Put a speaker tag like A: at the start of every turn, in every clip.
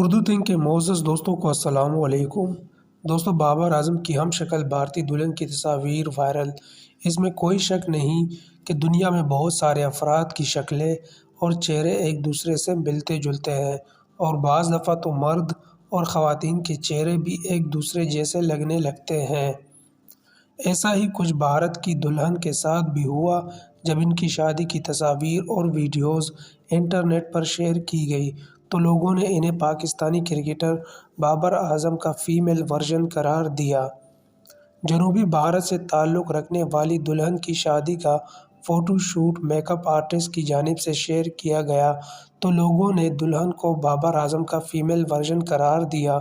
A: Urdu think کے معزز دوستوں کو السلام علیکم۔ دوستو، بابر اعظم کی ہم شکل بھارتی دلہن کی تصاویر وائرل۔ اس میں کوئی شک نہیں کہ دنیا میں بہت سارے افراد کی شکلیں اور چہرے ایک دوسرے سے ملتے جلتے ہیں، اور بعض دفعہ تو مرد اور خواتین کے چہرے بھی ایک دوسرے جیسے لگنے لگتے ہیں۔ ایسا ہی کچھ بھارت کی دلہن کے ساتھ بھی ہوا جب ان کی شادی کی تصاویر اور ویڈیوز انٹرنیٹ پر شیئر کی گئی تو لوگوں نے انہیں پاکستانی کرکٹر بابر اعظم کا فیمیل ورژن قرار دیا۔ جنوبی بھارت سے تعلق رکھنے والی دلہن کی شادی کا photo shoot make up artist کی جانب سے شیئر کیا گیا تو لوگوں نے دلہن کو بابر اعظم کا فیمیل ورژن قرار دیا۔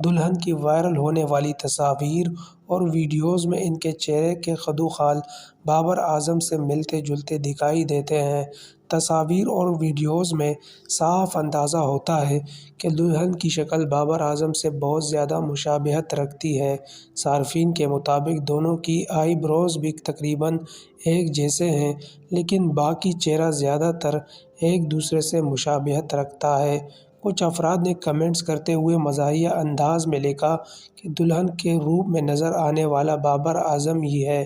A: دلہن کی وائرل ہونے والی تصاویر اور ویڈیوز میں ان کے چہرے کے خدوخال بابر اعظم سے ملتے جلتے دکھائی دیتے ہیں۔ تصاویر اور ویڈیوز میں صاف اندازہ ہوتا ہے کہ دلہن کی شکل بابر اعظم سے بہت زیادہ مشابہت رکھتی ہے۔ صارفین کے مطابق دونوں کی آئی بروز بھی تقریباً ایک جیسے ہیں، لیکن باقی چہرہ زیادہ تر ایک دوسرے سے مشابہت رکھتا ہے۔ کچھ افراد نے کمنٹس کرتے ہوئے مزاحیہ انداز میں لکھا کہ دلہن کے روپ میں نظر آنے والا بابر اعظم ہی ہے،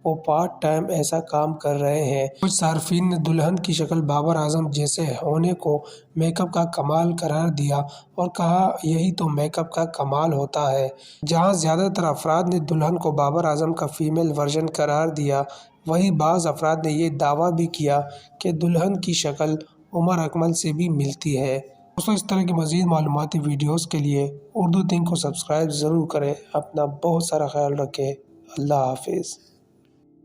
A: وہ پارٹ ٹائم ایسا کام کر رہے ہیں۔ کچھ صارفین نے دلہن کی شکل بابر اعظم جیسے ہونے کو میک اپ کا کمال قرار دیا اور کہا یہی تو میک اپ کا کمال ہوتا ہے۔ جہاں زیادہ تر افراد نے دلہن کو بابر اعظم کا فیمیل ورژن قرار دیا، وہیں بعض افراد نے یہ دعویٰ بھی کیا کہ دلہن کی شکل عمر اکمل سے بھی ملتی ہے۔ دوستو، اس طرح کی مزید معلوماتی ویڈیوز کے لیے اردو تھنک کو سبسکرائب ضرور کریں۔ اپنا بہت سارا خیال رکھیں۔ اللہ حافظ۔